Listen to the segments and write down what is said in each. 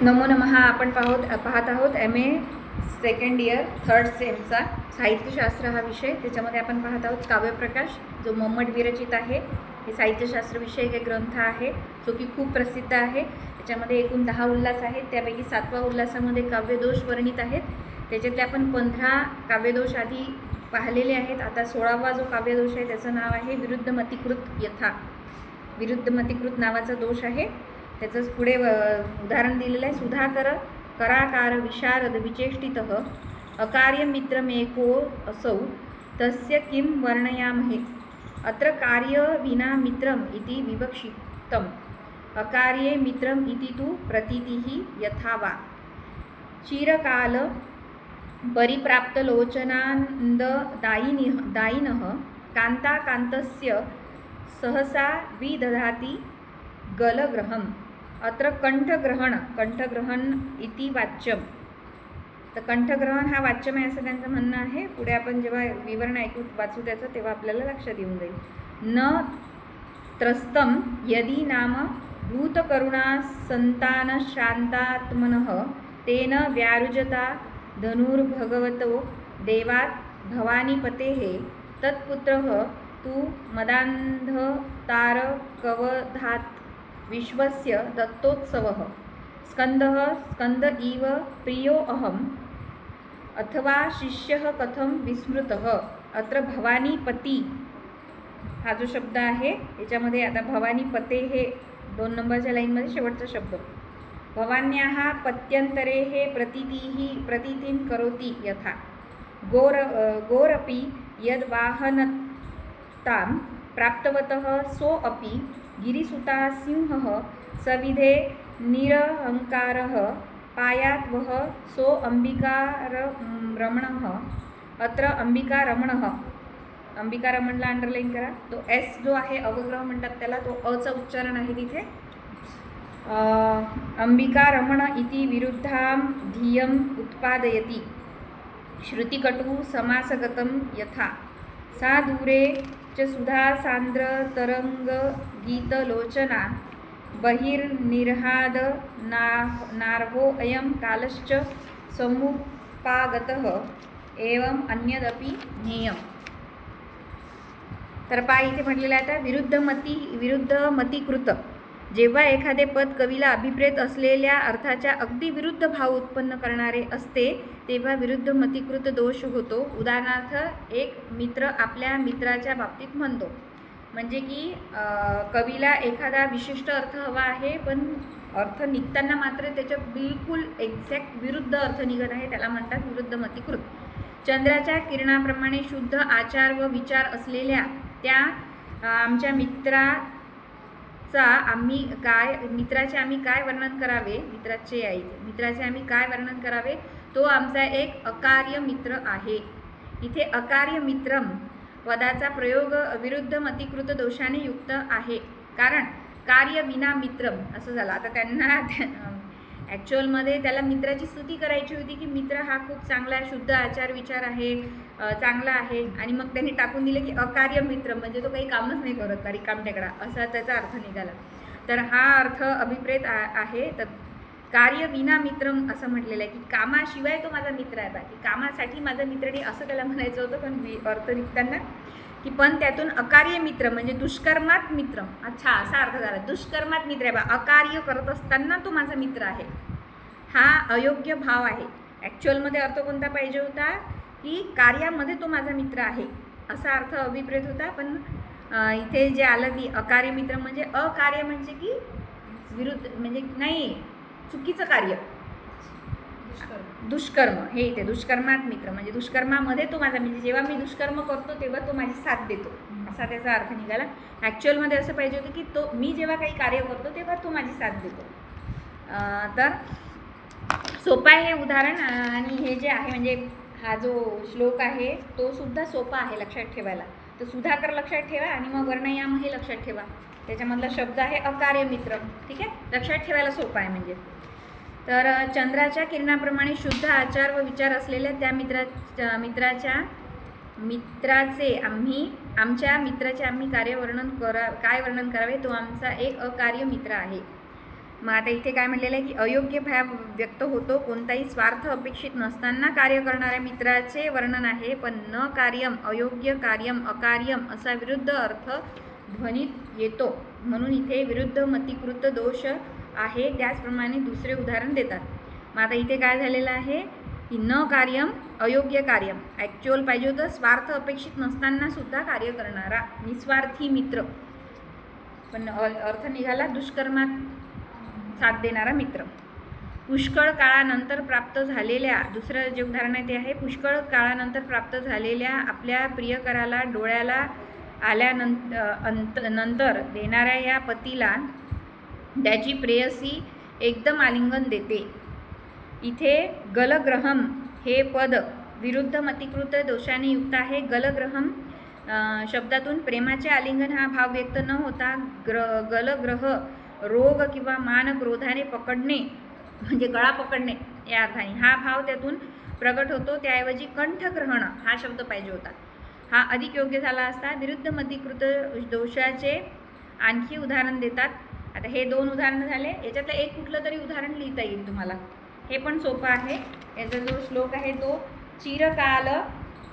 नमो नमः. आपण पाहत आहोत MA सेकंड इयर थर्ड सेमचा साहित्यशास्त्र हा विषय. त्याच्यामध्ये आपण पाहत आहोत काव्यप्रकाश, जो मोहम्मद विरचित आहे. हे साहित्यशास्त्र विषयक एक ग्रंथ आहे जो की खूप प्रसिद्ध आहे. त्याच्यामध्ये एकूण 10 उल्हास आहेत. त्यापैकी 7व्या उल्हासामध्ये काव्यदोष वर्णित आहेत. त्याच्यातले आपण 15 काव्यदोष आधी पाहिलेले आहेत. आता 16वा जो काव्यदोष आहे त्याचं नाव आहे विरुद्धमतीकृत यथा. विरुद्धमतीकृत नावाचा दोष आहे. त्याचंच पुढे उदाहरण दिलेलं आहे. सुधाकर कराकार विशारद विचेष्टितः अकार्य मित्रमेको असौ तस्य किं वर्णयामहे. अत्र कार्य विना मित्रम इति विवक्षितम्. अकार्ये मित्रम इति तु प्रतीतिः यथा वा. चिरकाल परिप्राप्तलोचनानन्ददायिनः कान्ताकान्तस्य सहसा विदधाति गलग्रहम्. अत्र कंठग्रहण इति वाच्यम. तर कंठग्रहण हा वाच्यम आहे असं त्यांचं म्हणणं आहे. पुढे आपण जेव्हा विवरण वाचू त्याचं तेव्हा आपल्याला लक्षात येऊन जाईल. न त्रस्तम यदि नाम भूतकरुणा संतान शांतात्मनः तेन व्यारुजता धनुर्भगवतो देवात् भवानीपतेः तत्पुत्रः तु मदान्धतारकवधात् विश्वस्य दत्तोत्सवः. स्कंद इव प्रियो अहम अथवा शिष्यः कथम विस्मृतः. अत्र भवानीपती हा जो शब्द आहे याच्यामध्ये आता भवानीपते हे 2 नंबरच्या लाईनमध्ये शेवटचा शब्द. भवान्याः पत्यंतरेः प्रतीतिं करोति यथा. गोरपि यद्वाहनतां प्राप्तवतः सोऽपि गिरिसुता सिंहः सविधे निरहंकारः पायात् वः सो अंबिकारमणः. अत्र अंबिकारमणः, अंबिकारमणला अंडरलाईन करा. तो एस जो आहे अवग्रह म्हणतात त्याला, तो अचा उच्चारण आहे तिथे. अंबिकारमण इति विरुद्धां धियम् उत्पादयति. श्रुतिकटु समासगतं यथा. सा दूरे च सुधा सांद्र तरंग गीतलोचना बहिर्निर्हाद नार्हो अयं कालश्च समुपागतः एवं अन्यदपि ज्ञेयम्. तर पा इथे म्हटलेलं आहे आता विरुद्धमतीकृत. जेव्हा एखादे पद कवीला अभिप्रेत असलेल्या अर्थाच्या अगदी विरुद्ध भाव उत्पन्न करणारे असते तेव्हा विरुद्धमतीकृत दोष होतो. उदाहरणार्थ, एक मित्र आपल्या मित्राच्या बाबतीत म्हणतो, म्हणजे की कवीला एखादा विशिष्ट अर्थ हवा आहे पण अर्थ निघताना मात्र त्याच्या बिलकुल एक्झॅक्ट विरुद्ध अर्थ निघत आहे, त्याला म्हणतात विरुद्धमतीकृत. चंद्राच्या किरणाप्रमाणे शुद्ध आचार व विचार असलेल्या त्या आमच्या मित्राचे आम्ही काय वर्णन करावे. मित्राचे आम्ही काय वर्णन करावे. तो आमचा एक अकार्य मित्र आहे. इथे अकार्य मित्रम पदाचा प्रयोग विरुद्धमतीकृत दोषाने युक्त आहे. कारण कार्य विना मित्रम असं झालं. आता त्यांना ॲक्च्युअलमध्ये त्याला मित्राची स्तुती करायची होती की मित्र हा खूप चांगला शुद्ध आचार विचार आहे, चांगला आहे, आणि मग त्यांनी टाकून दिले की अकार्य मित्र म्हणजे तो काही कामच नाही करत, रिकामटेकडा, असा त्याचा अर्थ निघाला. तर हा अर्थ अभिप्रेत आहे. तर कार्य विना मित्रम असं म्हटलेलं आहे की कामाशिवाय तो माझा मित्र आहे, बाकी कामासाठी माझा मित्र नाही असं त्याला म्हणायचं होतं. पण अर्थ निघताना की पण त्यातून अकार्य मित्र म्हणजे दुष्कर्मात मित्र, अच्छा असा अर्थ झाला. दुष्कर्मात मित्र आहे बा, अकार्य करत असताना तो माझा मित्र आहे, हा अयोग्य भाव आहे. ॲक्च्युअलमध्ये अर्थ कोणता पाहिजे होता की कार्यामध्ये तो माझा मित्र आहे असा अर्थ अभिप्रेत होता. पण इथे जे आलं की अकार्य मित्र म्हणजे अकार्य म्हणजे की विरुद्ध, म्हणजे नाही, चुकीचं कार्य, दुष्कर्म. हे इथे दुष्कर्मात मित्र म्हणजे दुष्कर्मामध्ये तो माझा, म्हणजे जेव्हा मी दुष्कर्म करतो तेव्हा तो माझी साथ देतो असा त्याचा अर्थ निघाला. ॲक्च्युअलमध्ये असं पाहिजे होतं की तो मी जेव्हा काही कार्य करतो तेव्हा तो माझी साथ देतो. तर सोपा आहे हे उदाहरण. आणि हे जे आहे म्हणजे हा जो श्लोक आहे तो सुद्धा सोपा आहे लक्षात ठेवायला. तर सुधाकर लक्षात ठेवा आणि मग वर्णयाम हे लक्षात ठेवा. त्याच्यामधला शब्द आहे अकार्य मित्र. ठीक आहे, लक्षात ठेवायला सोपा आहे म्हणजे. तर चंद्राच्या किरणाप्रमाणे शुद्ध आचार व विचार असलेल्या त्या आमच्या मित्राचे आम्ही काय वर्णन करावे. तो आमचा एक अकार्य मित्र आहे. मग आता इथे काय म्हटलेलं आहे की अयोग्य भाव व्यक्त होतो, कोणताही स्वार्थ अपेक्षित नसताना कार्य करणाऱ्या मित्राचे वर्णन आहे. पण न कार्यम, अयोग्य, कार्यम, अकार्यम असा विरुद्ध अर्थ ध्वनीत येतो, म्हणून इथे विरुद्ध मतिकृत दोष आहे. त्याचप्रमाणे दुसरे उदाहरण देतात. मग आता इथे काय झालेलं आहे की न कार्यम, अयोग्य कार्यम, ॲक्च्युअल पाहिजे होतं स्वार्थ अपेक्षित नसताना सुद्धा कार्य करणारा निस्वार्थी मित्र, पण अर्थ निघाला दुष्कर्मात साथ देणारा मित्र. पुष्कळ काळानंतर प्राप्त झालेल्या, दुसरं जे उदाहरण आहे ते आहे पुष्कळ काळानंतर प्राप्त झालेल्या आपल्या प्रियकराला डोळ्याला आल्यानंतर देणाऱ्या या पतीला त्याची प्रेयसी एकदम आलिंगन देते. इथे गलग्रहम हे पद विरुद्ध मतिकृत दोषाने युक्त आहे. गलग्रहम शब्दातून प्रेमाचे आलिंगन हा भाव व्यक्त न होता गलग्रह रोग किंवा मान क्रोधाने पकडणे म्हणजे गळा पकडणे या अर्थाने हा भाव त्यातून प्रगट होतो. त्याऐवजी कंठग्रहण हा शब्द पाहिजे होता, हा अधिक योग्य झाला असता. विरुद्ध मतिकृत दोषाचे आणखी उदाहरण देतात. आता हे 2 उदाहरणं झाले. याच्यातलं एक कुठलं तरी उदाहरण लिहिता येईल तुम्हाला, हे पण सोपं आहे. याचा जो श्लोक आहे तो चिरकाल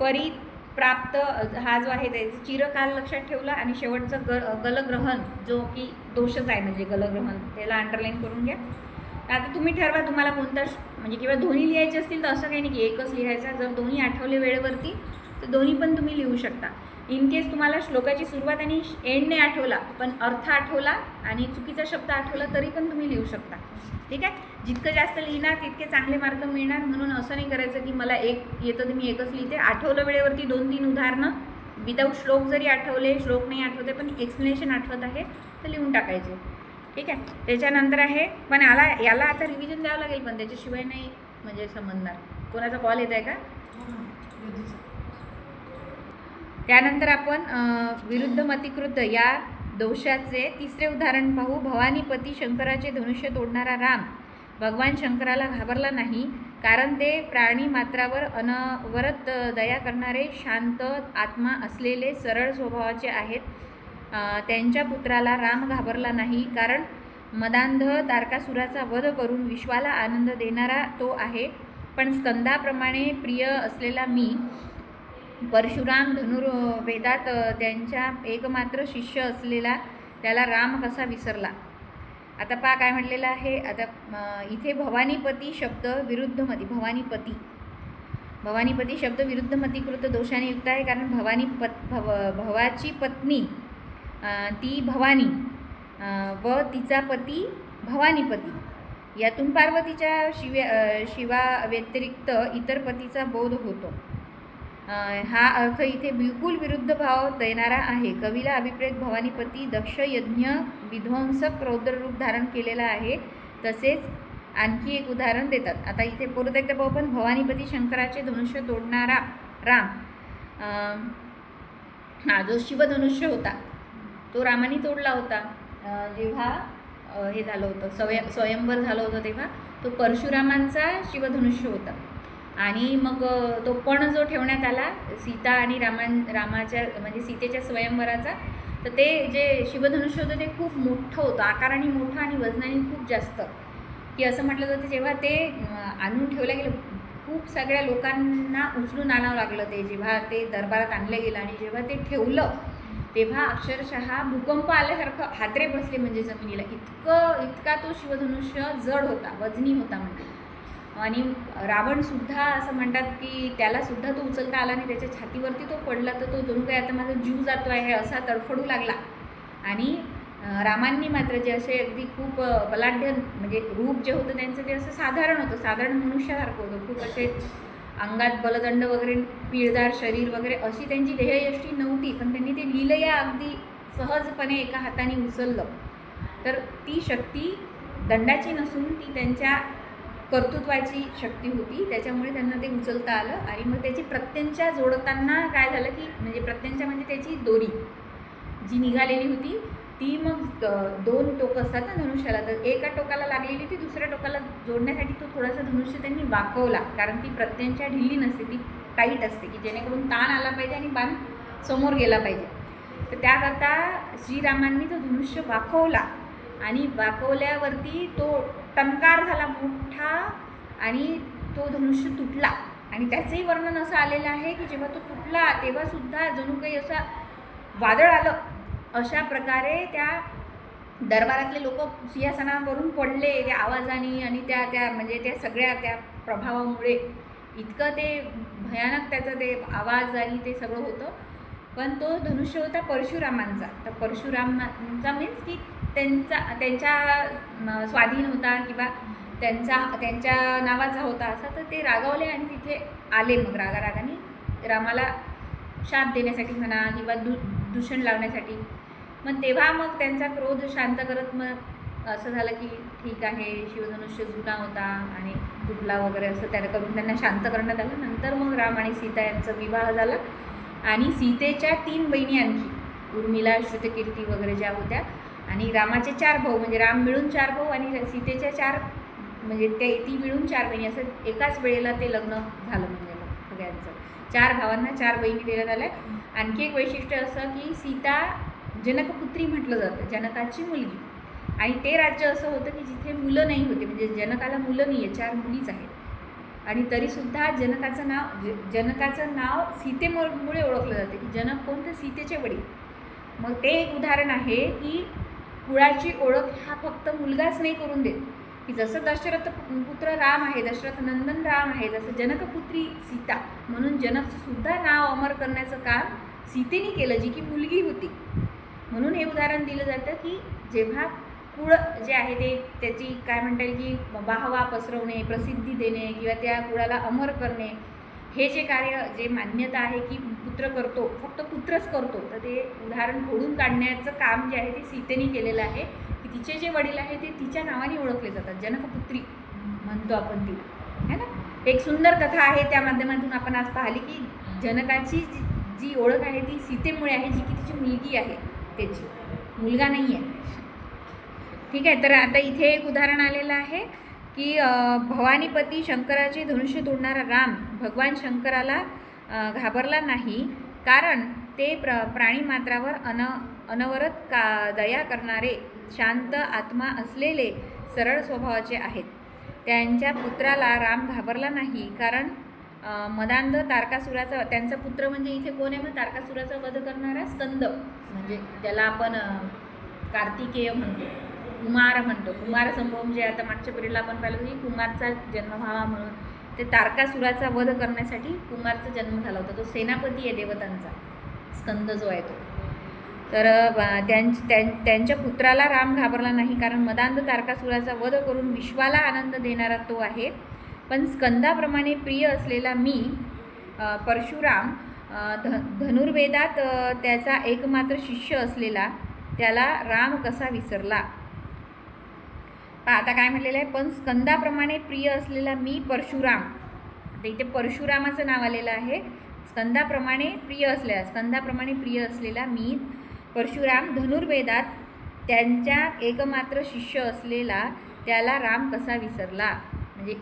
परिप्राप्त हा जो आहे ते चिरकाल लक्षात ठेवला आणि शेवटचं गलग्रहण जो की दोषच आहे म्हणजे गलग्रहण, त्याला अंडरलाईन करून घ्या. आता तुम्ही ठरवा तुम्हाला कोणता म्हणजे किंवा दोन्ही लिहायचे असतील तर असं काही नाही की एकच लिहायचा. जर दोन्ही आठवले वेळेवरती तर दोन्ही पण तुम्ही लिहू शकता. इन केस तुम्हाला श्लोकाची सुरुवात आणि एंड नाही आठवला पण अर्थ आठवला आणि चुकीचा शब्द आठवला तरी पण तुम्ही लिहू शकता. ठीक आहे. जितकं जास्त लिहिणार तितके चांगले मार्क मिळणार. म्हणून असं नाही करायचं की मला एक येतं तर मी एकच लिहिते. आठवलं वेळेवरती 2-3 उदाहरणं विदाऊट श्लोक जरी आठवले, श्लोक नाही आठवते पण एक्सप्लेनेशन आठवत आहे तर लिहून टाकायचे. ठीक आहे. त्याच्यानंतर आहे पण याला आता रिव्हिजन द्यावं लागेल पण त्याच्याशिवाय नाही म्हणजे समजणार. कोणाचा कॉल येत आहे का? त्यानंतर आपण विरुद्ध मतिकृत या दोषाचे तिसरे उदाहरण पाहू. भवानीपती शंकराचे धनुष्य तोडणारा राम भगवान शंकराला घाबरला नाही, कारण ते प्राणी मात्रावर अनवरत दया करणारे शांत आत्मा असलेले सरळ स्वभावाचे आहेत. त्यांच्या पुत्राला राम घाबरला नाही, कारण मदांध तारकासुराचा वध करून विश्वाला आनंद देणारा तो आहे. पण स्कंदाप्रमाणे प्रिय असलेला मी परशुराम धनुर्वेदात त्यांच्या एकमात्र शिष्य असलेला त्याला राम कसा विसरला. आता पहा काय म्हटलेलं आहे. आता इथे भवानीपती शब्द विरुद्धमती भवानीपती शब्द विरुद्ध मतिकृत दोषाने युक्त आहे, कारण भवाची पत्नी ती भवानी व तिचा पती भवानीपती यातून पार्वतीच्या शिवा व्यतिरिक्त इतर पतीचा बोध होतो. हा अर्थ इथे बिलकुल विरुद्ध भाव देणारा आहे. कवीला अभिप्रेत भवानीपती दक्ष यज्ञ विध्वंसक रौद्ररूप धारण केलेला आहे. तसेच आणखी एक उदाहरण देतात. आता इथे परत एकदा पाहू पण भवानीपती शंकराचे धनुष्य तोडणारा राम, हा जो शिवधनुष्य होता तो रामाने तोडला होता. जेव्हा हे झालं होतं स्वयंवर झालं होतं तेव्हा तो परशुरामांचा शिवधनुष्य होता. आणि मग तो पण जो ठेवण्यात आला सीता आणि रामाच्या म्हणजे सीतेच्या स्वयंवराचा, तर ते जे शिवधनुष्य होतं ते खूप मोठं होतं, आकाराने मोठं आणि वजनाने खूप जास्त, की असं म्हटलं जातं जेव्हा ते आणून ठेवलं गेलं खूप सगळ्या लोकांना उचलून आणावं लागलं. ते जेव्हा ते दरबारात आणलं गेलं आणि जेव्हा ते ठेवलं तेव्हा अक्षरशः भूकंप आल्यासारखं हादरे बसले म्हणजे जमिनीला. इतका तो शिवधनुष्य जड होता, वजनी होता म्हणजे. आणि रावणसुद्धा असं म्हणतात की त्यालासुद्धा तो उचलता आला नाही, त्याच्या छातीवरती तो पडला तर तो जणू काय आता माझा जीव जातो आहे असा तडफडू लागला. आणि रामांनी मात्र जे असे अगदी खूप बलाढ्य म्हणजे रूप जे होतं त्यांचं ते असं साधारण होतं, साधारण मनुष्यासारखं होतं. खूप असे अंगात बलदंड वगैरे, पिळदार शरीर वगैरे अशी त्यांची देहयष्टी नव्हती, पण त्यांनी ते लीलया अगदी सहजपणे एका हाताने उचललं. तर ती शक्ती दंडाची नसून ती त्यांच्या कर्तृत्वाची शक्ती होती, त्याच्यामुळे त्यांना ते उचलता आलं. आणि मग त्याची प्रत्यंच्या जोडताना काय झालं की म्हणजे प्रत्यंच्या म्हणजे त्याची दोरी जी निघालेली होती ती मग 2 टोक असतात ना धनुष्याला, तर एका टोकाला लागलेली ती दुसऱ्या टोकाला जोडण्यासाठी तो थोडासा धनुष्य त्यांनी वाकवला, कारण ती प्रत्यंच्या ढिल्ली नसते, ती टाईट असते की जेणेकरून ताण आला पाहिजे आणि बाण समोर गेला पाहिजे. तर त्याकरता श्रीरामांनी तो धनुष्य वाकवला आणि वाकवल्यावरती तो टंकार झाला मोठा आणि तो धनुष्य तुटला. आणि त्याचंही वर्णन असं आलेलं आहे की जेव्हा तो तुटला तेव्हासुद्धा जणू काही असा वादळ आलं. अशा प्रकारे त्या दरबारातले लोक सिंहासनावरून पडले त्या आवाजाने आणि त्या म्हणजे त्या सगळ्या त्या प्रभावामुळे. इतकं ते भयानक त्याचं ते आवाज आणि ते सगळं होतं. पण तो धनुष्य होता परशुरामांचा. तर परशुरामांचा मीन्स की त्यांच्या स्वाधीन होता किंवा त्यांच्या नावाचा होता असा. तर ते रागावले आणि तिथे आले मग रागाने रामाला शाप देण्यासाठी म्हणा किंवा दूषण लावण्यासाठी. मग तेव्हा मग त्यांचा क्रोध शांत करत मग असं झालं की ठीक आहे, शिवधनुष्य जुना होता आणि तुटला वगैरे असं करून त्यांना शांत करण्यात आलं. नंतर मग राम आणि सीता यांचा विवाह झाला आणि सीतेच्या 3 बहिणी आणखी उर्मिला, श्रुतकीर्ती वगैरे ज्या होत्या आणि रामाचे 4 भाऊ म्हणजे राम मिळून 4 भाऊ आणि सीतेच्या 4 म्हणजे ती मिळून 4 बहिणी असं एकाच वेळेला ते लग्न झालं. म्हणजे मग सगळ्यांचं 4 भावांना 4 बहिणी देण्यात आल्या. आणखी एक वैशिष्ट्य असं की सीता जनकपुत्री म्हटलं जातं, जनकाची मुलगी. आणि ते राज्य असं होतं की जिथे मुलं नाही होते, म्हणजे जनकाला मुलं नाही आहे, 4 मुलीच आहेत. आणि तरीसुद्धा जनकाचं नाव सीतेमुळे ओळखलं जाते की जनक कोण, तर सीतेचे वडील. मग ते एक उदाहरण आहे की कुळाची ओळख हा फक्त मुलगाच नाही करून देत, की जसं दशरथ पुत्र राम आहे, दशरथ नंदन राम आहे, जसं जनकपुत्री सीता, म्हणून जनकसुद्धा नाव अमर करण्याचं काम सीतेने केलं, जी की मुलगी होती. म्हणून हे उदाहरण दिलं जातं की जेव्हा कुळ जे आहे ते त्याची काय म्हणता येईल की वाहवा पसरवणे, प्रसिद्धी देणे किंवा त्या कुळाला अमर करणे, हे जे कार्य जे मान्यता आहे की पुत्र करतो, फक्त पुत्रच करतो, तर ते उदाहरण खोडून काढण्याचं काम जे आहे ते सीतेने केलेलं आहे. की तिचे जे वडील आहे ते तिच्या नावाने ओळखले जातात, जनकपुत्री म्हणतो आपण तिला, है ना. एक सुंदर कथा आहे, त्या माध्यमातून आपण आज पाहिली की जनकाची जी ओळख आहे ती सीतेमुळे आहे, जी की तिची मुलगी आहे, त्याची मुलगा नाही आहे. ठीक आहे. तर आता इथे एक उदाहरण आलेलं आहे की भवानीपती शंकराचे धनुष्य तोडणारा राम भगवान शंकराला घाबरला नाही, कारण ते प्राणीमात्रावर अनवरत दया करणारे शांत आत्मा असलेले सरळ स्वभावाचे आहेत. त्यांच्या पुत्राला राम घाबरला नाही, कारण मदांध तारकासुराचा त्यांचा पुत्र म्हणजे इथे कोण आहे, मग तारकासुराचा वध करणारा स्कंद, म्हणजे त्याला आपण कार्तिकेय म्हणतो, कुमार म्हणतो. कुमार संभव जे आता मागच्या पिढीला आपण पाहिलं की कुमारचा जन्म व्हावा म्हणून ते तारकासुराचा वध करण्यासाठी कुमारचा जन्म झाला होता. तो सेनापती आहे देवतांचा, स्कंद जो आहे तो. तर त्यांच्या पुत्राला राम घाबरला नाही, कारण मदांध तारकासुराचा वध करून विश्वाला आनंद देणारा तो आहे. पण स्कंदाप्रमाणे प्रिय असलेला मी परशुराम धनुर्वेदात त्याचा एकमात्र शिष्य असलेला त्याला राम कसा विसरला. आता काय म्हटलेलं आहे, पण स्कंदाप्रमाणे प्रिय असलेला मी परशुराम, तर इथे परशुरामाचं नाव आलेलं आहे. स्कंदाप्रमाणे प्रिय असलेला मी परशुराम धनुर्वेदात त्यांच्या एकमात्र शिष्य असलेला त्याला राम कसा विसरला. म्हणजे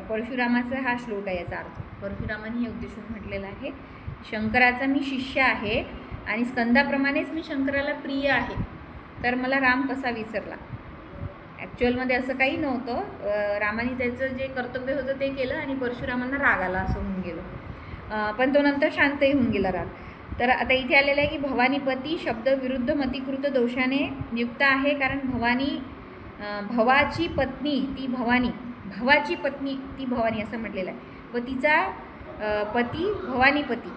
परशुरामाचा हा श्लोक आहे, याचा अर्थ परशुरामाने हे उद्देशून म्हटलेला आहे. शंकराचा मी शिष्य आहे आणि स्कंदाप्रमाणेच मी शंकराला प्रिय आहे, तर मला राम कसा विसरला. ॲक्च्युअलमध्ये असं काही नव्हतं, रामाने त्याचं जे कर्तव्य होतं ते केलं आणि परशुरामांना राग आला असं होऊन गेलं. पण तो नंतर शांतही होऊन गेला राग. तर आता इथे आलेलं आहे की भवानीपती शब्द विरुद्ध मतिकृत दोषाने युक्त आहे, कारण भवाची पत्नी ती भवानी असं म्हटलेलं आहे व तिचा पती भवानीपती.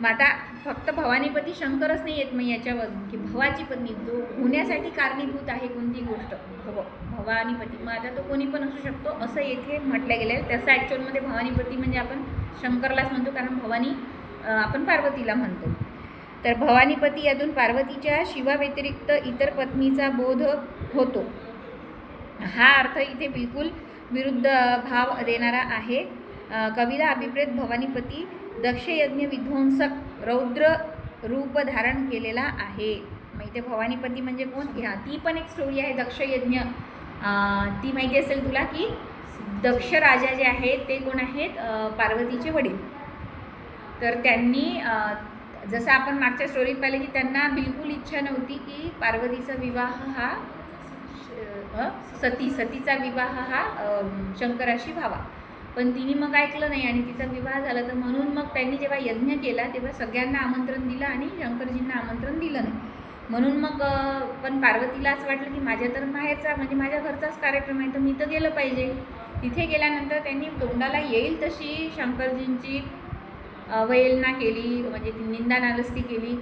मग आता फक्त भवानीपती शंकरच नाही येत, मग याच्यावर की भवाची पत्नी जो होण्यासाठी कारणीभूत आहे कोणती गोष्ट, भवानीपती. मग आता तो कोणी पण असू शकतो असं येथे म्हटलं गेलं आहे. तसं ॲक्च्युअलमध्ये भवानीपती म्हणजे आपण शंकरलाच म्हणतो, कारण भवानी आपण पार्वतीला म्हणतो. तर भवानीपती यातून पार्वतीच्या शिवाव्यतिरिक्त इतर पत्नीचा बोध होतो. हा अर्थ इथे बिलकुल विरुद्ध भाव देणारा आहे. कवीला अभिप्रेत भवानीपती दक्षयज्ञ विध्वंसक रौद्र रूप धारण केलेला आहे. मग इथे भवानीपती म्हणजे कोण, ह्या ती पण एक स्टोरी आहे दक्षयज्ञ. ती माहिती असेल तुला की दक्ष राजा जे आहेत ते कोण आहेत, पार्वतीचे वडील. तर त्यांनी जसं आपण मागच्या स्टोरीत पाहिलं की त्यांना बिलकुल इच्छा नव्हती की पार्वतीचा विवाह हा सतीचा विवाह हा शंकराशी व्हावा, पण तिने मग ऐकलं नाही आणि तिचा विवाह झाला. तर म्हणून मग त्यांनी जेव्हा यज्ञ केला तेव्हा सगळ्यांना आमंत्रण दिलं आणि शंकरजींना आमंत्रण दिलं नाही. म्हणून मग पण पार्वतीला असं वाटलं की माझ्या तर माहेरचा म्हणजे माझ्या घरचाच कार्यक्रम आहे, तर मी तर गेलं पाहिजे. तिथे गेल्यानंतर त्यांनी तोंडाला येईल तशी शंकरजींची अवहेलना केली, म्हणजे ती निंदा नालस्ती केली.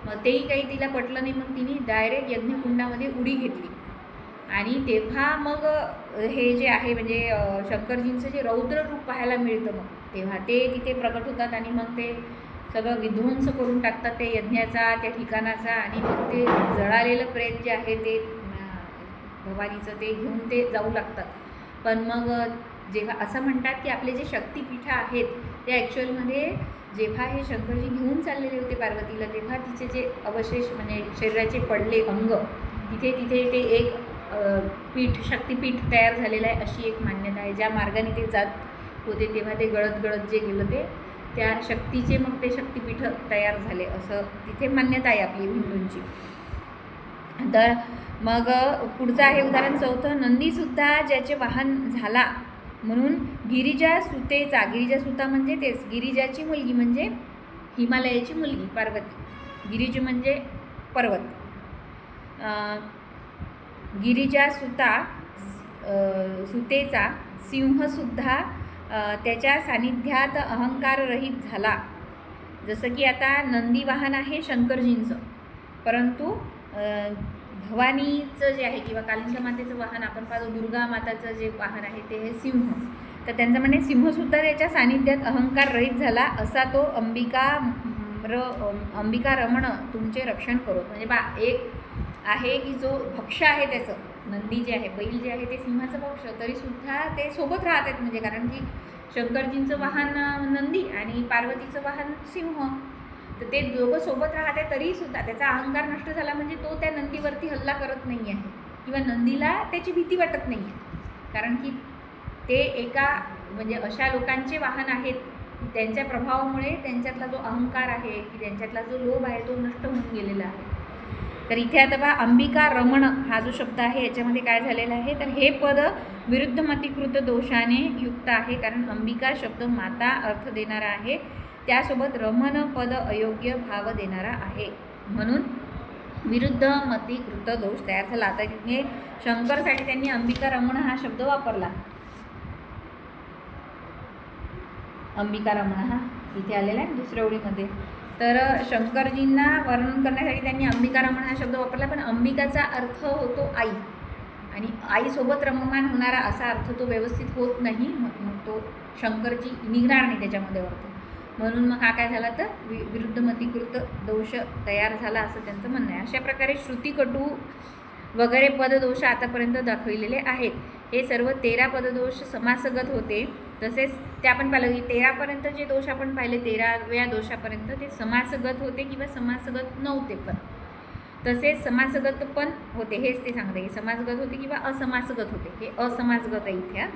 मग तेही काही तिला पटलं नाही. मग तिने डायरेक्ट यज्ञकुंडामध्ये उडी घेतली आणि तेव्हा मग हे जे आहे म्हणजे शंकरजींचं जे रौद्र रूप पाहायला मिळतं, मग तेव्हा ते तिथे प्रकट होतात आणि मग ते सगळं विध्वंस करून टाकतात ते यज्ञाचा, त्या ठिकाणाचा. आणि मग ते जळालेलं प्रेत जे आहे ते भवानीचं ते घेऊन ते जाऊ लागतात. पण मग जेव्हा असं म्हणतात की आपले जे शक्तिपीठं आहेत ते ॲक्च्युअलमध्ये जेव्हा हे शंकरजी घेऊन चाललेले होते पार्वतीला, तेव्हा तिचे जे अवशेष म्हणजे शरीराचे पडले अंग तिथे ते एक शक्तिपीठ तयार झालेलं आहे अशी एक मान्यता आहे. ज्या मार्गाने ते जात होते तेव्हा ते गळत जे गेलं ते त्या शक्तीचे मग ते शक्तिपीठ तयार झाले असं तिथे मान्यता आहे आपली हिंदूंची. तर मग पुढचं आहे उदाहरण चौथं. नंदीसुद्धा ज्याचे वाहन झाला म्हणून गिरिजा सुता म्हणजे तेच गिरिजाची मुलगी म्हणजे हिमालयाची मुलगी पार्वती. गिरिज म्हणजे पर्वत. गिरिजा सुतेचा सिंहसुद्धा त्याच्या सानिध्यात अहंकाररहित झाला. जसं की आता नंदी वाहन आहे शंकरजींचं, परंतु भवानीचं जे आहे किंवा कालिंदी मातेचं वाहन आपण पाहतो, दुर्गा माताचं जे वाहन आहे ते हे सिंह. तर त्यांचं म्हणणे सिंहसुद्धा त्याच्या सानिध्यात अहंकार रहित झाला, असा तो अंबिका रमण तुमचे रक्षण करो. म्हणजे एक आहे की जो भक्ष आहे त्याचं, नंदी जे आहे बैल जे आहे ते सिंहाचं भक्ष, तरीसुद्धा ते सोबत राहतात. म्हणजे कारण की शंकरजींचं वाहन नंदी आणि पार्वतीचं वाहन सिंह, तर ते दोघं सोबत राहते तरीसुद्धा त्याचा अहंकार नष्ट झाला. म्हणजे तो त्या नंदीवरती हल्ला करत नाही आहे किंवा नंदीला त्याची भीती वाटत नाही आहे, कारण की ते एका म्हणजे अशा लोकांचे वाहन आहेत की त्यांच्या प्रभावामुळे त्यांच्यातला जो अहंकार आहे की त्यांच्यातला जो लोभ आहे तो नष्ट होऊन गेलेला आहे. तर इथे आता बा अंबिका रमण हा जो शब्द आहे याच्यामध्ये काय झालेला आहे, तर हे पद विरुद्धमतीकृत दोषाने युक्त आहे, कारण अंबिका शब्द माता अर्थ देणारा आहे, त्यासोबत रमण पद अयोग्य भाव देणारा आहे, म्हणून विरुद्धमतीकृत दोष तयार झाला. आता तिथे शंकरसाठी त्यांनी अंबिका रमण हा शब्द वापरला. अंबिका रमण हा इथे आलेला आहे दुसऱ्या ओळीमध्ये. तर शंकरजींना वर्णन करण्यासाठी त्यांनी अंबिका रमण हा शब्द वापरला, पण अंबिकाचा अर्थ होतो आई, आणि आईसोबत रममान होणारा असा अर्थ तो व्यवस्थित होत नाही, मग तो शंकरजी निघणार नाही त्याच्यामध्ये अर्थ. म्हणून मग हा काय झाला तर विरुद्धमतीकृत दोष तयार झाला असं त्यांचं म्हणणं आहे. अशा प्रकारे श्रुतिकटू वगैरे पददोष आतापर्यंत दाखविलेले आहेत. हे सर्व 13 पददोष समासगत होते. तसेच ते आपण पाहिलं की 13पर्यंत जे दोष आपण पाहिले 13व्या दोषापर्यंत ते समासगत होते किंवा समासगत नव्हते, पण तसेच समासगत पण होते. हेच ते सांगते की समासगत होते किंवा असमासगत होते. हे असमासगत आहे इथे,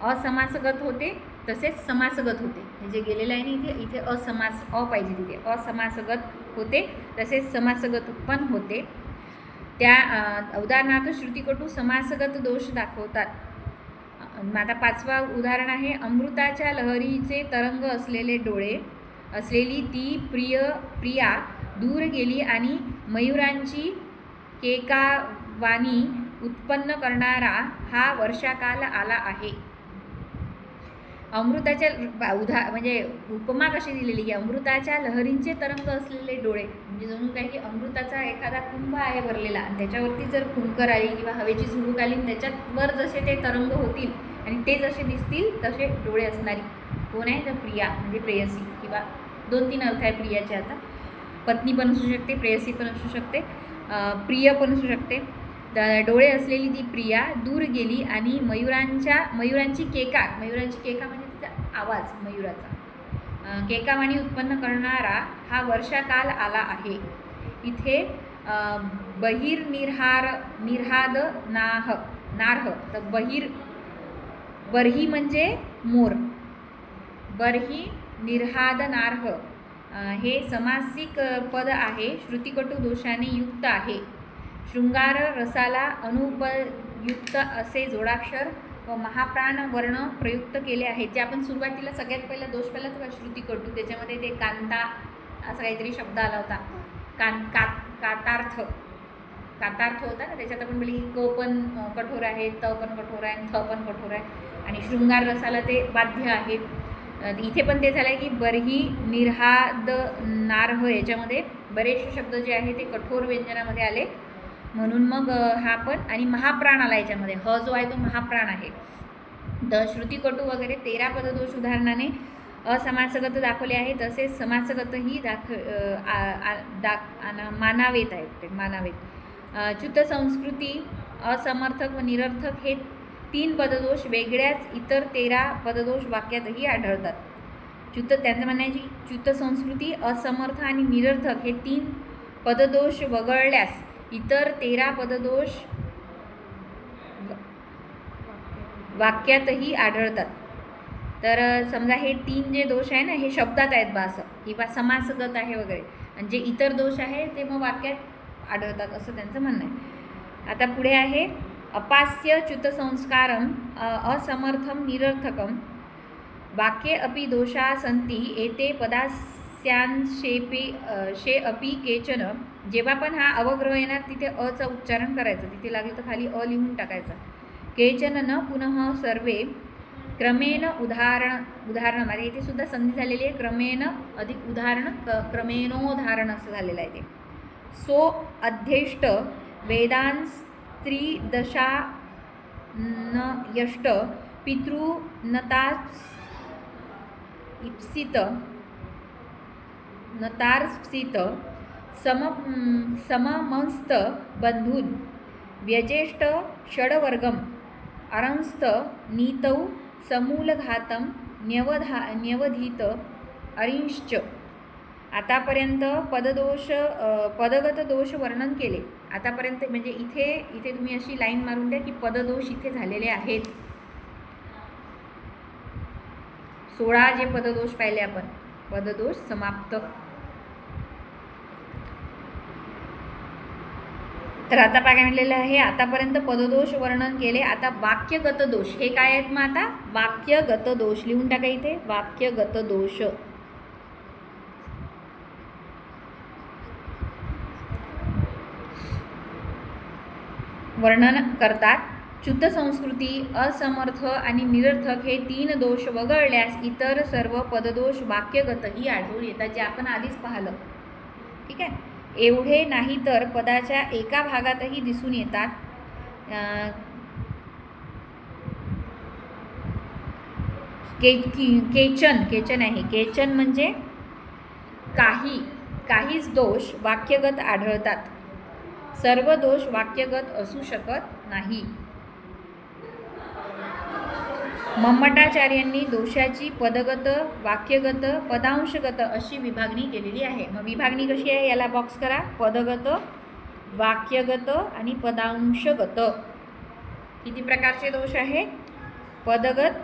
असमासगत होते तसेच समासगत होते. हे जे गेलेलं आहे ना इथे असमास पाहिजे, तिथे असमासगत होते तसेच समासगत पण होते. त्या उदाहरणार्थ श्रुतिकटू समासगत दोष दाखवतात. आता 5वा उदाहरण आहे. अमृताच्या लहरीचे तरंग असलेले डोळे असलेली ती प्रिया दूर गेली आणि मयुरांची केकावाणी उत्पन्न करणारा हा वर्षाकाल आला आहे. अमृताच्या म्हणजे उपमा कशी दिलेली की अमृताच्या लहरींचे तरंग असलेले डोळे, म्हणजे जणू काही अमृताचा एखादा कुंभ आहे भरलेला आणि त्याच्यावरती जर फुंकर आली किंवा हवेची झुळूक आली त्याच्यावर जसे ते तरंग होतील आणि ते जसे दिसतील तसे डोळे असणारी कोण आहे तर प्रिया, म्हणजे प्रेयसी. किंवा 2-3 अर्थ आहे प्रियाचे. आता पत्नी पण असू शकते, प्रेयसी पण असू शकते, प्रिय पण असू शकते. डोळे असलेली ती प्रिया दूर गेली आणि मयुरांची केका म्हणजे तिचा आवाज मयुराचा केकावाणी उत्पन्न करणारा हा वर्षाकाल आला आहे. इथे निर्हाद नार्ह तर बर्ही म्हणजे मोर, बर्ही निर्हाद नार्ह हे समासिक पद आहे. श्रुतिकटू दोषाने युक्त आहे. शृंगार रसाला अनुपयुक्त असे जोडाक्षर व महाप्राण वर्ण प्रयुक्त केले आहेत. जे आपण सुरुवातीला सगळ्यात पहिला दोष पाहिला होता श्रुतिकटू, त्याच्यामध्ये ते कांता असा काहीतरी शब्द आला होता. कातार्थ होता ना, त्याच्यात आपण बोलली क पण कठोर आहे, त पण कठोर आहे, थ पण कठोर आहे आणि शृंगार रसाला ते बाध्य आहे. इथे पण ते झालं आहे की बरही निर्हाद नार्ह याच्यामध्ये बरेचसे शब्द जे आहे ते कठोर व्यंजनामध्ये आले, म्हणून मग हा पण. आणि महाप्राण आला याच्यामध्ये, ह जो आहे तो महाप्राण आहे. श्रुतिकटू वगैरे 13 पददोष उदाहरणाने असमासगत दाखवले आहे. तसेच समासगतही मानावेत आहेत ते मानावेत. च्युत संस्कृती, असमर्थक व निरर्थक हे 3 पददोष वेगळ्याच इतर 13 पददोष वाक्यातही आढळतात. त्यांचं म्हणणं आहे की च्युत संस्कृती, असमर्थ आणि निरर्थक हे 3 पददोष वगळल्यास इतर 13 पददोष वाक्यातही आढळतात. तर समजा हे 3 जे दोष आहे ना, हे शब्दात आहेत बा असं, किंवा समासगत आहे वगैरे, आणि जे इतर दोष आहे ते मग वाक्यात आढळतात असं त्यांचं म्हणणं आहे. आता पुढे आहे अपास्य च्युतसंस्कारम असमर्थम निरर्थकम वाक्ये अपि दोषा सन्ति एते पदास्यांशे अपि केचन. जेव्हा पण हा अवग्रह येणार तिथे अचं उच्चारण करायचं, तिथे लागलं तर खाली अ लिहून टाकायचं. केचन न पुनः सर्वे क्रमेण उदाहरण म्हणजे इथे सुद्धा संधी झालेली आहे. क्रमेण अधिक उदाहरण, क्रमेणोदाहरण असं झालेलं आहे ते. सो अध्येष्ट वेदांस्त्रिदशा न यष्ट पितृनतास् इप्सित नतार्प्सित सममंस्त बंधून व्यजेष्ट षडवर्गम अरंस्त नीतौ समूलघातम न्यवधीत अरिंश्च. आतापर्यंत पदगत दोष वर्णन केले. आतापर्यंत म्हणजे इथे तुम्ही अशी लाईन मारून द्या की पददोष इथे झालेले आहेत. 16 जे पददोष पाहिले आपण, पददोष समाप्त. तर आता काय म्हटलेलं आहे, आतापर्यंत पददोष वर्णन केले. आता वाक्यगत दोष हे काय आहेत? मग आता वाक्यगत दोष लिहून टाका इथे. वाक्यगत दोष वर्णन करतात. च्युत संस्कृती, असमर्थ आणि निरर्थक हे 3 दोष वगळल्यास इतर सर्व पददोष वाक्यगतही आढळून येतात, जे आपण आधीच पाहिलं. ठीक आहे. एवढे नाही तर पदाच्या एका भागातही दिसून येतात. केचन आहे. केचन म्हणजे काहीच दोष वाक्यगत आढळतात. सर्व दोष वाक्यगत असू शकत नाही. मम्मटाचार्यांनी दोषाची पदगत, वाक्यगत, पदांशगत अशी विभागणी केलेली आहे. मग विभागणी कशी आहे याला बॉक्स करा. पदगत, वाक्यगत आणि पदांशगत. किती प्रकारचे दोष आहे? पदगत,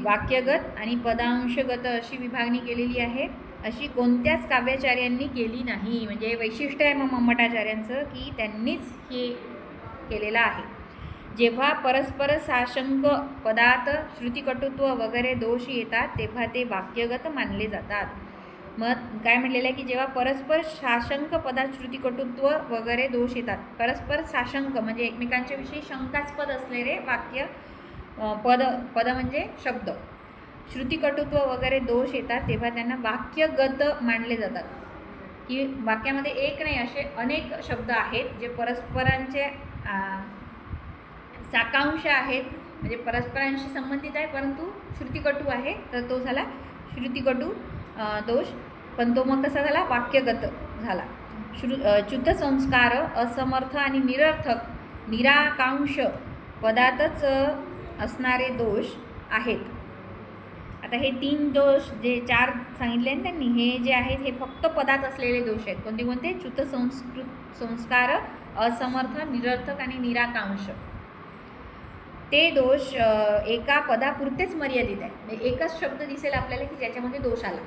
वाक्यगत आणि पदांशगत अशी विभागणी केलेली आहे. अशी कोणत्याच काव्याचार्यांनी केली नाही. म्हणजे वैशिष्ट्य आहे मग मम्मटाचार्यांचं की त्यांनीच हे केलेलं आहे. जेव्हा परस्पर साशंक पदात श्रुतिकटुत्व वगैरे दोष येतात तेव्हा ते वाक्यगत मानले जातात. मग काय म्हटलेलं आहे की जेव्हा परस्पर साशंक पदात श्रुतिकटुत्व वगैरे दोष येतात, परस्पर साशंक म्हणजे एकमेकांच्या विषयी शंकास्पद असलेले वाक्य, पद म्हणजे शब्द, श्रुतिकटुत्व वगैरे दोष येतात तेव्हा त्यांना वाक्यगत मानले जातात. की वाक्यामध्ये एक नाही असे अनेक शब्द आहेत जे परस्परांचे साकांश आहेत, म्हणजे परस्परांशी संबंधित आहे परंतु श्रुतिकटू आहे, तर तो झाला श्रुतिकटू दोष. पण तो मग कसा झाला? वाक्यगत झाला. च्युत संस्कार, असमर्थ आणि निरर्थक, निराकांश पदातच असणारे दोष आहेत. आता हे 3 दोष जे 4 सांगितले ना त्यांनी, हे जे आहेत हे फक्त पदात असलेले दोष आहेत. कोणते कोणते? च्युत संस्कार, असमर्थ, निरर्थक आणि निराकांश. ते दोष एका पदापुरतेच मर्यादित आहे. एकच शब्द दिसेल आपल्याला की ज्याच्यामध्ये दोष आला.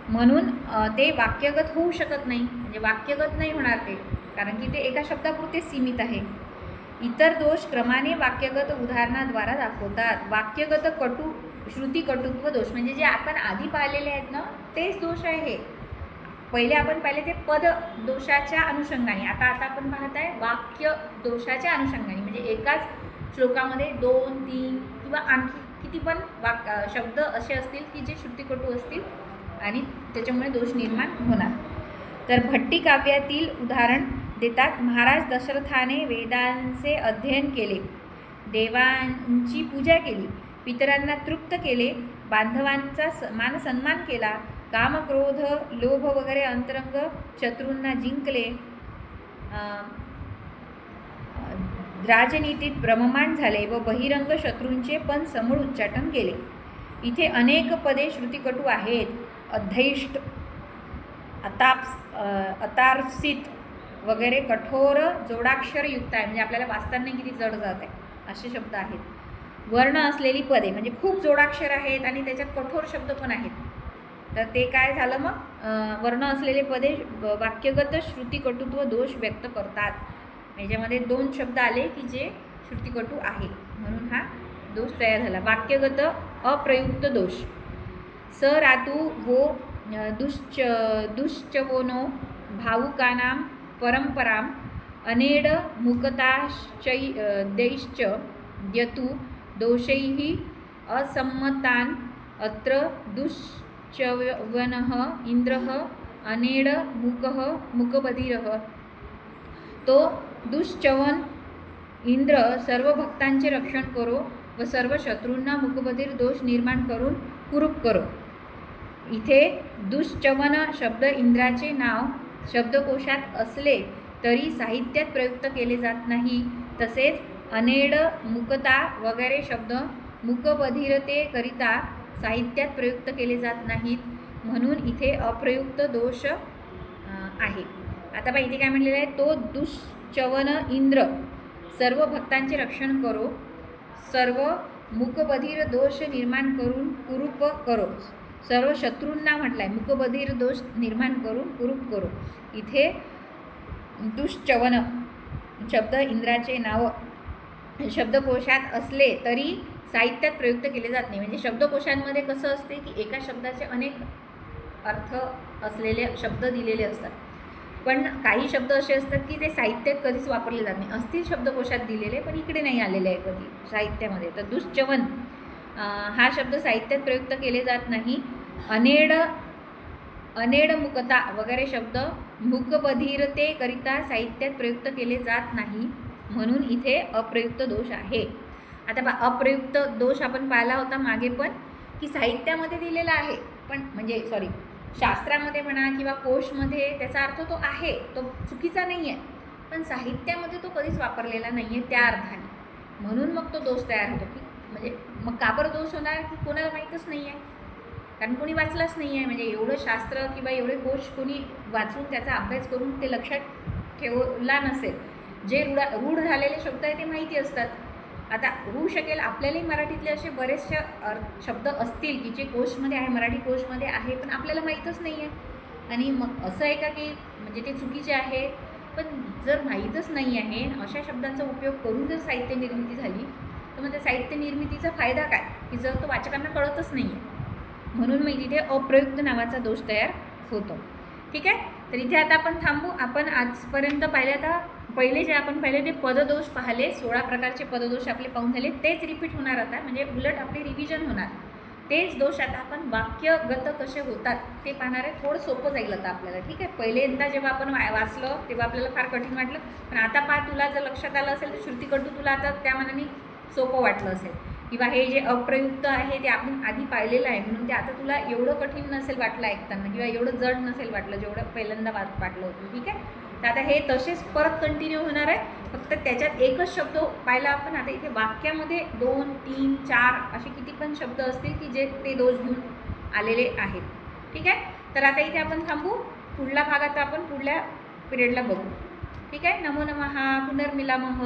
म्हणून ते वाक्यगत होऊ शकत नाही, म्हणजे वाक्यगत नाही होणार ते, कारण की ते एका शब्दापुरते सीमित आहे. इतर दोष क्रमाने वाक्यगत उदाहरणाद्वारा दाखवतात. वाक्यगत श्रुती कटुत्व दोष म्हणजे जे आपण आधी पाहिलेले आहेत ना, तेच दोष आहे. पहिले आपण पाहिले ते पद दोषाच्या अनुषंगाने, आता आपण पाहत आहे वाक्य दोषाच्या अनुषंगाने, म्हणजे एकाच श्लोकामध्ये 2, 3 किंवा आणखी किती पण शब्द असे असतील की जे श्रुतिकटू असतील आणि त्याच्यामुळे दोष निर्माण होणार. तर भट्टी काव्यातील उदाहरण देतात. महाराज दशरथाने वेदांचे अध्ययन केले, देवांची पूजा केली, पितरांना तृप्त केले, बांधवांचा मान सन्मान केला, काम क्रोध लोभ वगैरे अंतरंग शत्रूंना जिंकले, राजनीतीत ब्रह्ममाण झाले व बहिरंग शत्रूंचे पण समूळ उच्चाटन केले. इथे अनेक पदे श्रुतिकटू आहेत. अध्यैष्ट, अतार्सित वगैरे कठोर जोडाक्षरयुक्त आहे, म्हणजे आपल्याला वाचताना किती जड जात आहे असे शब्द आहेत. वर्ण असलेली पदे म्हणजे खूप जोडाक्षर आहेत आणि त्याच्यात कठोर शब्द पण आहेत. तर ते काय झालं मग, वर्ण असलेले पदे वाक्यगत श्रुतिकटुत्व दोष व्यक्त करतात. याच्यामध्ये 2 शब्द आले की जे श्रुतिकटू आहे, म्हणून हा दोष तयार झाला. वाक्यगत अप्रयुक्त दोष. स रातू वो दुश्चवोनो भावुकानां परंपराम अनेड मुकताश्चैश्च यतु दोषैः असम्मतान् अत्र दुश्चवनः इंद्रः अनेड मुकबधिरः. तो दुश्चवन इंद्र सर्व भक्तांचे रक्षण करो व सर्व शत्रूंना मुकबधीर दोष निर्माण करून कुरूप करो. इथे दुश्चवन शब्द इंद्राचे नाव शब्दकोशात असले तरी साहित्यात प्रयुक्त केले जात नाही. तसेच अनेड मुकता वगैरे शब्द मुकबधिरतेकरिता साहित्यात प्रयुक्त केले जात नाहीत, म्हणून इथे अप्रयुक्त दोष आहे. आता बघा इथे काय म्हणलेलं आहे, तो दुश्चवन इंद्र सर्व भक्तांचे रक्षण करो, सर्व मुकबधीर दोष निर्माण करून कुरूप करो. सर्व शत्रूंना म्हटलं आहे मुकबधीर दोष निर्माण करून कुरूप करो. इथे दुश्चवन शब्द इंद्राचे नाव शब्दकोशात असले तरी साहित्यात प्रयुक्त केले जात नाही. म्हणजे शब्दकोशांमध्ये कसं असते की एका शब्दाचे अनेक अर्थ असलेले शब्द दिलेले असतात, पण काही शब्द असे असतात की ते साहित्यात कधीच वापरले जात नाही. असतील शब्दकोशात दिलेले पण इकडे नाही आलेले आहे कधी साहित्यामध्ये. तर दुश्चवन हा शब्द साहित्यात प्रयुक्त केले जात नाही. अनेड मुकता वगैरे शब्द मुकबधीरतेकरिता साहित्यात प्रयुक्त केले जात नाही, म्हणून इथे अप्रयुक्त दोष आहे. आता अप्रयुक्त दोष आपण पाहिला होता मागे पण, की साहित्यामध्ये दिलेला आहे पण म्हणजे शास्त्रामध्ये म्हणा किंवा कोशमध्ये त्याचा अर्थ तो आहे, तो चुकीचा नाही आहे, पण साहित्यामध्ये तो कधीच वापरलेला नाही आहे त्या अर्थाने, म्हणून मग तो दोष तयार होतो. की म्हणजे मग का बरं दोष होणार, की कोणाला माहीतच नाही आहे, कारण कोणी वाचलाच नाही आहे. म्हणजे एवढं शास्त्र किंवा एवढे कोश कोणी वाचून त्याचा अभ्यास करून ते लक्षात ठेवला नसेल. जे रूढ झालेले शब्द आहे ते माहिती असतात. आता होऊ शकेल आपल्यालाही मराठीतले असे बरेचसे शब्द असतील की जे कोशमध्ये आहे, मराठी कोशमध्ये आहे, पण आपल्याला माहीतच नाही आहे. आणि मग असं आहे का की म्हणजे ते चुकीचे आहे, पण जर माहीतच नाही आहे अशा शब्दांचा उपयोग करून जर साहित्य निर्मिती झाली तर मग त्या साहित्य निर्मितीचा फायदा काय, की जर तो वाचकांना कळतच नाही आहे, म्हणून मग इथे अप्रयुक्त नावाचा दोष तयार होतो. ठीक आहे, तर इथे आता आपण थांबू. आपण आजपर्यंत पाहिले, आता पहिले जे आपण पाहिले ते पददोष पाहिले, 16 प्रकारचे पददोष आपले पाहून झाले, तेच रिपीट होणार आता, म्हणजे उलट आपली रिव्हिजन होणार. तेच दोष आता आपण वाक्यगत कसे होतात ते पाहणार आहे. थोडं सोपं जाईल आता आपल्याला. ठीक आहे, पहिल्यांदा जेव्हा आपण वाचलं तेव्हा आपल्याला फार कठीण वाटलं, पण आता तुला जर लक्षात आलं असेल तर श्रुतिकटू तुला आता त्या मनाने सोपं वाटलं असेल, किंवा हे जे अप्रयुक्त आहे ते आपण आधी पाहिलेलं आहे म्हणून ते आता तुला एवढं कठीण नसेल वाटलं ऐकताना, किंवा एवढं जड नसेल वाटलं जेवढं पहिल्यांदा वाटलं होतं. ठीक आहे, तर आता हे तसेच परत कंटिन्यू होणार आहे, फक्त त्याच्यात एकच शब्द पाहिला आपण. आता इथे वाक्यामध्ये 2, 3, 4 असे किती पण शब्द असतील की जे ते दोष घेऊन आलेले आहेत. ठीक आहे, तर आता इथे आपण थांबू. पुढला भाग आता आपण पुढल्या पिरियडला बघू. ठीक आहे, नमो नमः, पुनर्मिलामः.